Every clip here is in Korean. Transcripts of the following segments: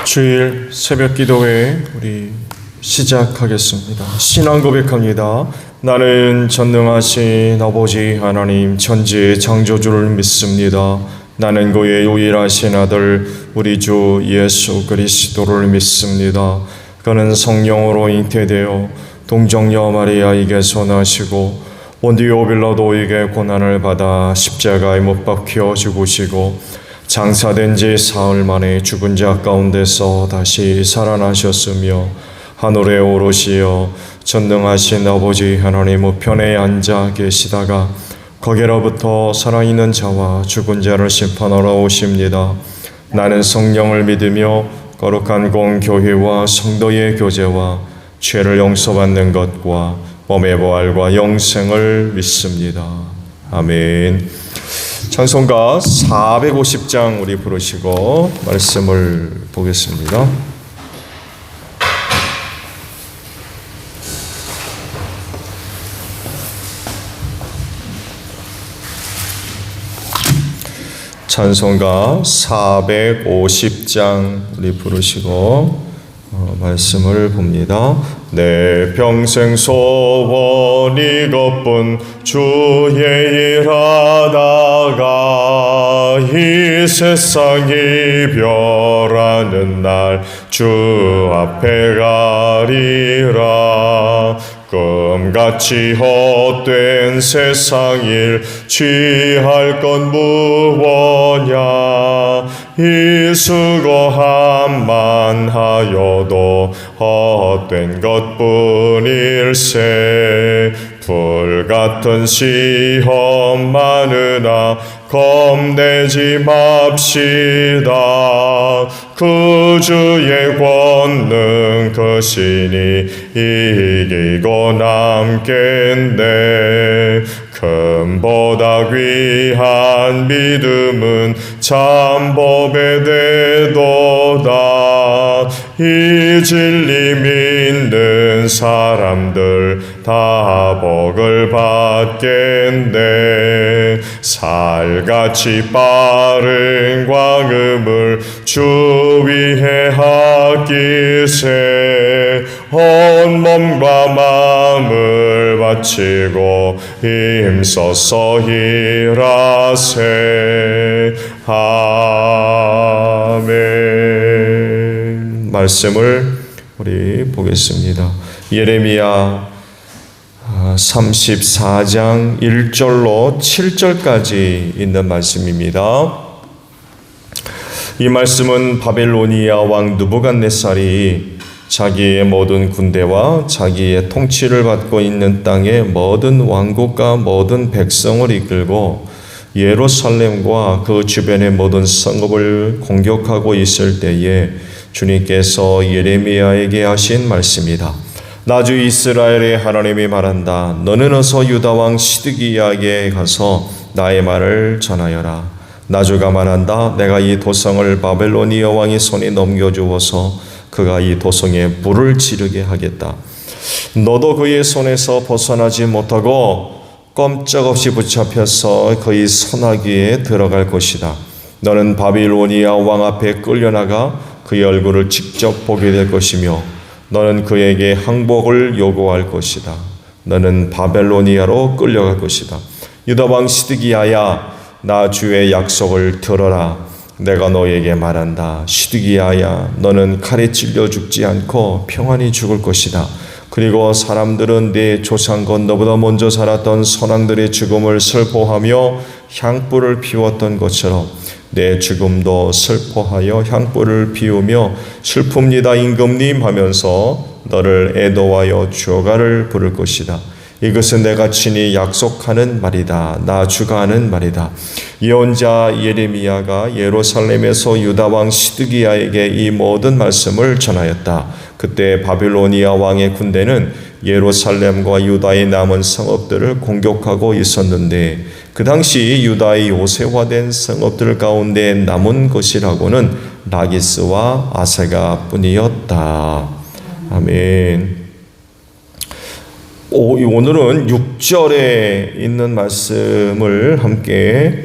주일 새벽 기도회 우리 시작하겠습니다. 신앙 고백합니다. 나는 전능하신 아버지 하나님 천지의 창조주를 믿습니다. 나는 그의 유일하신 아들 우리 주 예수 그리스도를 믿습니다. 그는 성령으로 잉태되어 동정녀 마리아에게서 나시고 본디오 빌라도에게 고난을 받아 십자가에 못 박혀 죽으시고 장사된 지 사흘 만에 죽은 자 가운데서 다시 살아나셨으며 하늘에 오르시어 전능하신 아버지 하나님 우편에 앉아 계시다가 거기로부터 살아있는 자와 죽은 자를 심판하러 오십니다. 나는 성령을 믿으며 거룩한 공교회와 성도의 교제와 죄를 용서받는 것과 몸의 부활과 영생을 믿습니다. 아멘. 찬송가 450장 우리 부르시고 말씀을 보겠습니다. 찬송가 450장 우리 부르시고 말씀을 봅니다. 내 평생 소원 이것뿐 주의 일하다가 이 세상 이별하는 날 주 앞에 가리라. 금같이 헛된 세상 일 취할 건 무엇냐. 이 수고함만 하여도 헛된 것뿐일세. 불같은 시험 많으나 겁내지 맙시다. 그 주의 권능 그 신이 이기고 남겠네. 금보다 귀한 믿음은 참 법에 대도다. 이 진리 믿는 사람들 다 복을 받겠네. 살같이 빠른 광음을 주 위에 아끼세. 온 몸과 마음을 바치고 힘써서 일하세. 아멘. 말씀을 우리 보겠습니다. 예레미야 34장 1절로 7절까지 있는 말씀입니다. 이 말씀은 바벨로니아 왕 느부갓네살이 자기의 모든 군대와 자기의 통치를 받고 있는 땅의 모든 왕국과 모든 백성을 이끌고 예루살렘과 그 주변의 모든 성읍을 공격하고 있을 때에 주님께서 예레미야에게 하신 말씀이다. 나 주 이스라엘의 하나님이 말한다. 너는 어서 유다 왕 시드기야에게 가서 나의 말을 전하여라. 나 주가 말한다. 내가 이 도성을 바벨로니아 왕의 손에 넘겨주어서 그가 이 도성에 불을 지르게 하겠다. 너도 그의 손에서 벗어나지 못하고 꼼짝없이 붙잡혀서 그의 손아귀에 들어갈 것이다. 너는 바빌로니아 왕 앞에 끌려나가 그의 얼굴을 직접 보게 될 것이며 너는 그에게 항복을 요구할 것이다. 너는 바벨로니아로 끌려갈 것이다. 유다 왕 시드기야야, 나 주의 약속을 들어라. 내가 너에게 말한다. 시드기야야, 너는 칼에 찔려 죽지 않고 평안히 죽을 것이다. 그리고 사람들은 네 조상과 너보다 먼저 살았던 선왕들의 죽음을 슬퍼하며 향불을 피웠던 것처럼 내 죽음도 슬퍼하여 향불을 피우며 슬픕니다 임금님 하면서 너를 애도하여 죄가를 부를 것이다. 이것은 내가 친히 약속하는 말이다. 나 주가 하는 말이다. 예언자 예레미야가 예루살렘에서 유다 왕 시드기야에게 이 모든 말씀을 전하였다. 그때 바빌로니아 왕의 군대는 예루살렘과 유다의 남은 성읍들을 공격하고 있었는데 그 당시 유다의 요새화된 성읍들 가운데 남은 것이라고는 라기스와 아세가 뿐이었다. 아멘. 오늘은 6절에 있는 말씀을 함께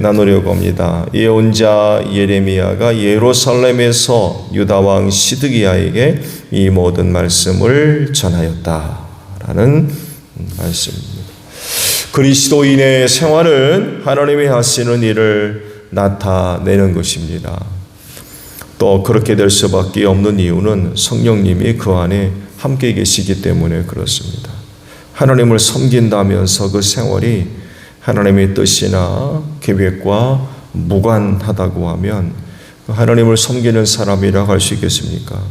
나누려고 합니다. 예언자 예레미야가 예루살렘에서 유다 왕 시드기야에게 이 모든 말씀을 전하였다라는 말씀입니다. 그리스도인의 생활은 하나님이 하시는 일을 나타내는 것입니다. 또 그렇게 될 수밖에 없는 이유는 성령님이 그 안에 함께 계시기 때문에 그렇습니다. 하나님을 섬긴다면서 그 생활이 하나님의 뜻이나 계획과 무관하다고 하면 하나님을 섬기는 사람이라고 할 수 있겠습니까?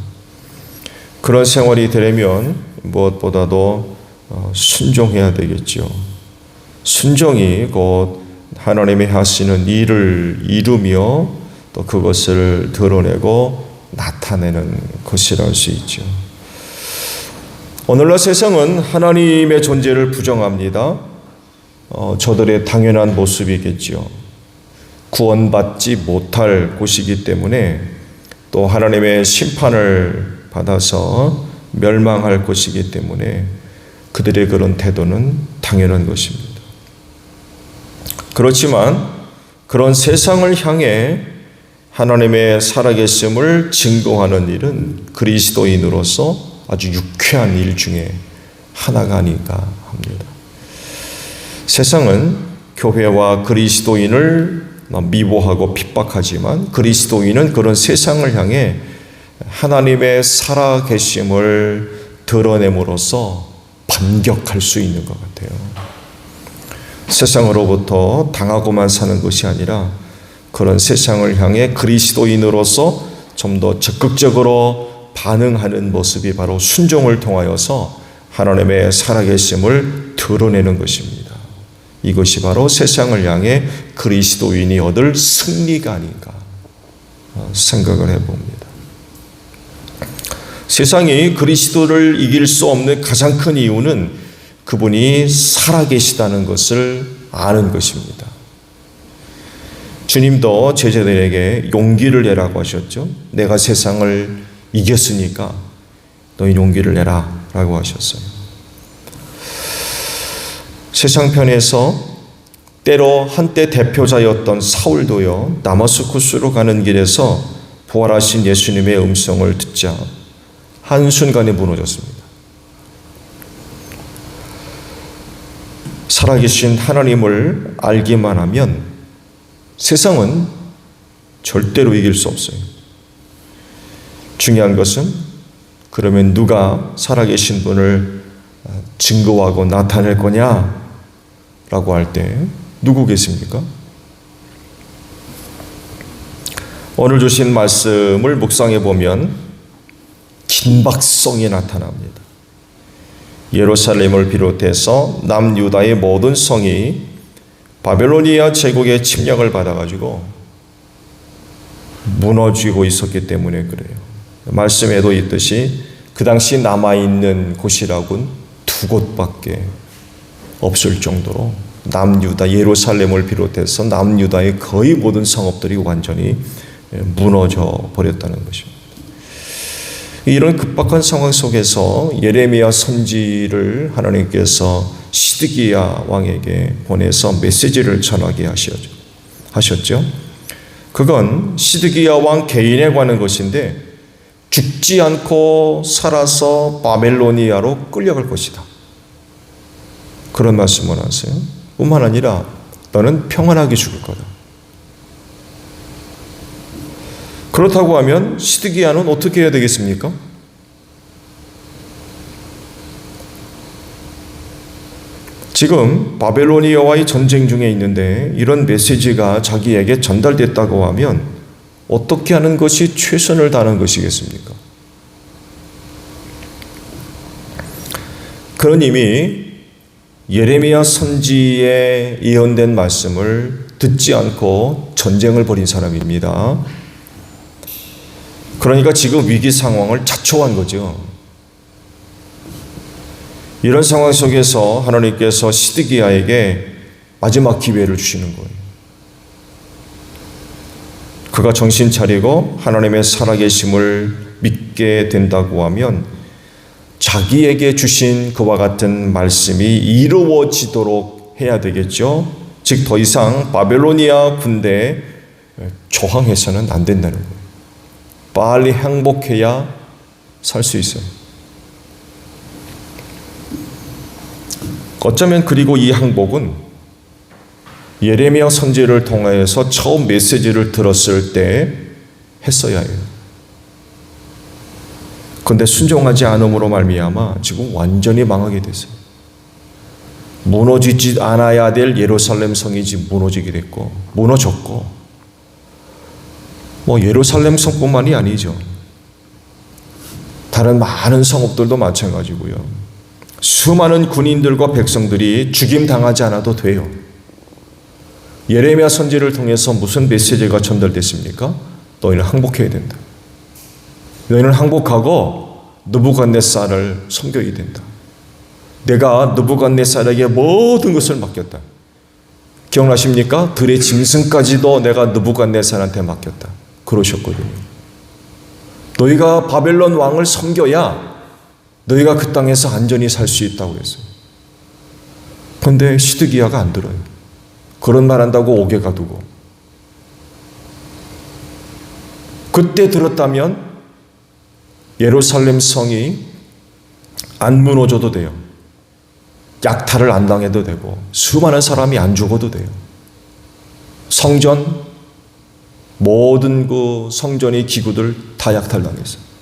그런 생활이 되려면 무엇보다도 순종해야 되겠죠. 순종이 곧 하나님이 하시는 일을 이루며 또 그것을 드러내고 나타내는 것이라 할 수 있죠. 오늘날 세상은 하나님의 존재를 부정합니다. 저들의 당연한 모습이겠죠. 구원받지 못할 곳이기 때문에 또 하나님의 심판을 받아서 멸망할 것이기 때문에 그들의 그런 태도는 당연한 것입니다. 그렇지만 그런 세상을 향해 하나님의 살아계심을 증거하는 일은 그리스도인으로서 아주 유쾌한 일 중에 하나가 아닌가 합니다. 세상은 교회와 그리스도인을 미워하고 핍박하지만 그리스도인은 그런 세상을 향해 하나님의 살아계심을 드러냄으로써 반격할 수 있는 것 같아요. 세상으로부터 당하고만 사는 것이 아니라 그런 세상을 향해 그리스도인으로서 좀 더 적극적으로 반응하는 모습이 바로 순종을 통하여서 하나님의 살아계심을 드러내는 것입니다. 이것이 바로 세상을 향해 그리스도인이 얻을 승리가 아닌가 생각을 해봅니다. 세상이 그리스도를 이길 수 없는 가장 큰 이유는 그분이 살아계시다는 것을 아는 것입니다. 주님도 제자들에게 용기를 내라고 하셨죠. 내가 세상을 이겼으니까 너희 용기를 내라 라고 하셨어요. 세상편에서 때로 한때 대표자였던 사울도요, 다마스쿠스로 가는 길에서 부활하신 예수님의 음성을 듣자 한순간에 무너졌습니다. 살아계신 하나님을 알기만 하면 세상은 절대로 이길 수 없어요. 중요한 것은 그러면 누가 살아계신 분을 증거하고 나타낼 거냐? 라고 할 때 누구 계십니까? 오늘 주신 말씀을 묵상해 보면 긴박성이 나타납니다. 예루살렘을 비롯해서 남유다의 모든 성이 바벨로니아 제국의 침략을 받아가지고 무너지고 있었기 때문에 그래요. 말씀에도 있듯이 그 당시 남아있는 곳이라고는 두 곳밖에 없을 정도로 남유다 예루살렘을 비롯해서 남유다의 거의 모든 성읍들이 완전히 무너져 버렸다는 것입니다. 이런 급박한 상황 속에서 예레미야 선지를 하나님께서 시드기야 왕에게 보내서 메시지를 전하게 하셨죠. 그건 시드기야 왕 개인에 관한 것인데 죽지 않고 살아서 바벨로니아로 끌려갈 것이다. 그런 말씀을 하세요. 뿐만 아니라 너는 평안하게 죽을 거다. 그렇다고 하면 시드기야는 어떻게 해야 되겠습니까? 지금 바벨로니아와의 전쟁 중에 있는데 이런 메시지가 자기에게 전달됐다고 하면 어떻게 하는 것이 최선을 다하는 것이겠습니까? 그런 이미 예레미야 선지에 예언된 말씀을 듣지 않고 전쟁을 벌인 사람입니다. 그러니까 지금 위기 상황을 자초한 거죠. 이런 상황 속에서 하나님께서 시드기야에게 마지막 기회를 주시는 거예요. 그가 정신 차리고 하나님의 살아계심을 믿게 된다고 하면 자기에게 주신 그와 같은 말씀이 이루어지도록 해야 되겠죠. 즉 더 이상 바벨로니아 군대에 저항해서는 안 된다는 거예요. 빨리 항복해야 살 수 있어요. 어쩌면 그리고 이 항복은 예레미야 선지자를 통하여서 처음 메시지를 들었을 때 했어야 해요. 그런데 순종하지 않음으로 말미암아 지금 완전히 망하게 됐어요. 무너지지 않아야 될 예루살렘 성이 지금 무너지게 됐고 무너졌고, 예루살렘 성뿐만이 아니죠. 다른 많은 성읍들도 마찬가지고요. 수많은 군인들과 백성들이 죽임당하지 않아도 돼요. 예레미야 선지를 통해서 무슨 메시지가 전달됐습니까? 너희는 항복해야 된다. 너희는 항복하고 느부갓네살을 섬겨야 된다. 내가 느부갓네살에게 모든 것을 맡겼다. 기억나십니까? 들의 짐승까지도 내가 느부갓네살한테 맡겼다. 그러셨거든요. 너희가 바벨론 왕을 섬겨야 너희가 그 땅에서 안전히 살 수 있다고 했어요. 그런데 시드기야가 안 들어요. 그런 말 한다고 옥에 가두고. 그때 들었다면 예루살렘 성이 안 무너져도 돼요. 약탈을 안 당해도 되고 수많은 사람이 안 죽어도 돼요. 성전, 모든 그 성전의 기구들 다 약탈당했어요.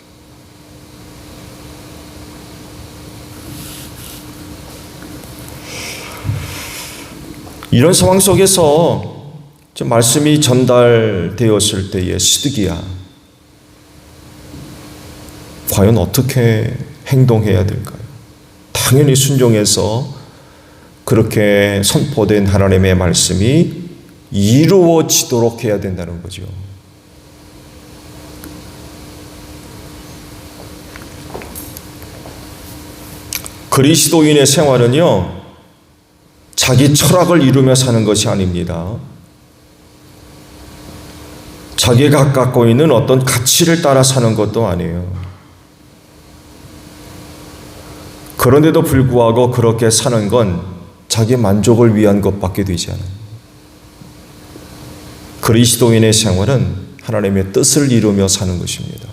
이런 상황 속에서 말씀이 전달되었을 때의 시드기야, 과연 어떻게 행동해야 될까요? 당연히 순종해서 그렇게 선포된 하나님의 말씀이 이루어지도록 해야 된다는 거죠. 그리스도인의 생활은요, 자기 철학을 이루며 사는 것이 아닙니다. 자기가 갖고 있는 어떤 가치를 따라 사는 것도 아니에요. 그런데도 불구하고 그렇게 사는 건 자기 만족을 위한 것밖에 되지 않아요. 그리스도인의 생활은 하나님의 뜻을 이루며 사는 것입니다.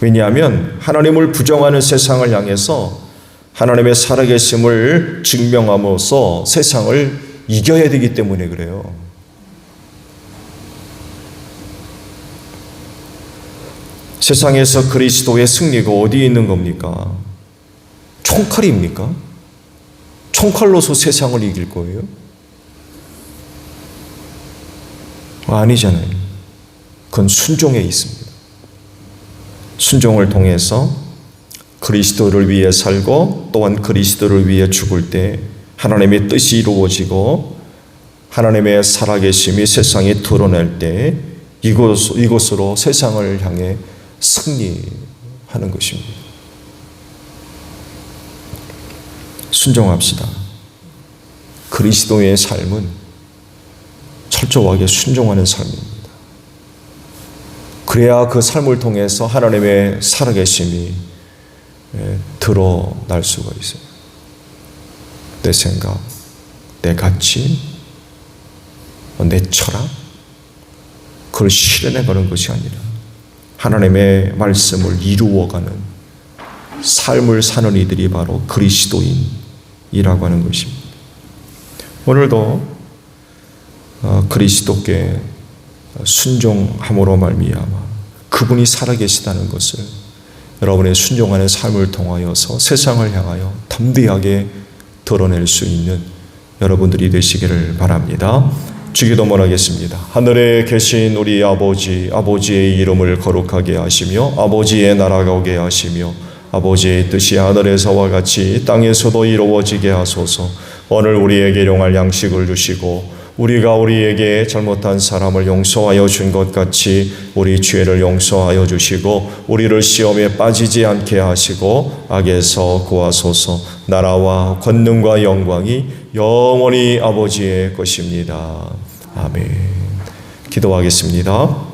왜냐하면 하나님을 부정하는 세상을 향해서 하나님의 살아계심을 증명함으로써 세상을 이겨야 되기 때문에 그래요. 세상에서 그리스도의 승리가 어디에 있는 겁니까? 총칼입니까? 총칼로서 세상을 이길 거예요? 아니잖아요. 그건 순종에 있습니다. 순종을 통해서 그리스도를 위해 살고 또한 그리스도를 위해 죽을 때 하나님의 뜻이 이루어지고 하나님의 살아계심이 세상에 드러날 때 이것으로 세상을 향해 승리하는 것입니다. 순종합시다. 그리스도의 삶은 철저하게 순종하는 삶입니다. 그래야 그 삶을 통해서 하나님의 살아계심이 드러날 수가 있어요. 내 생각, 내 가치, 내 철학, 그걸 실현해가는 것이 아니라 하나님의 말씀을 이루어가는 삶을 사는 이들이 바로 그리스도인이라고 하는 것입니다. 오늘도 그리스도께 순종함으로 말미암아 그분이 살아계시다는 것을 여러분의 순종하는 삶을 통하여서 세상을 향하여 담대하게 드러낼 수 있는 여러분들이 되시기를 바랍니다. 주기도문 하겠습니다. 하늘에 계신 우리 아버지, 아버지의 이름을 거룩하게 하시며 아버지의 나라가 오게 하시며 아버지의 뜻이 하늘에서와 같이 땅에서도 이루어지게 하소서. 오늘 우리에게 일용할 양식을 주시고 우리가 우리에게 잘못한 사람을 용서하여 준 것 같이 우리 죄를 용서하여 주시고 우리를 시험에 빠지지 않게 하시고 악에서 구하소서. 나라와 권능과 영광이 영원히 아버지의 것입니다. 아멘. 기도하겠습니다.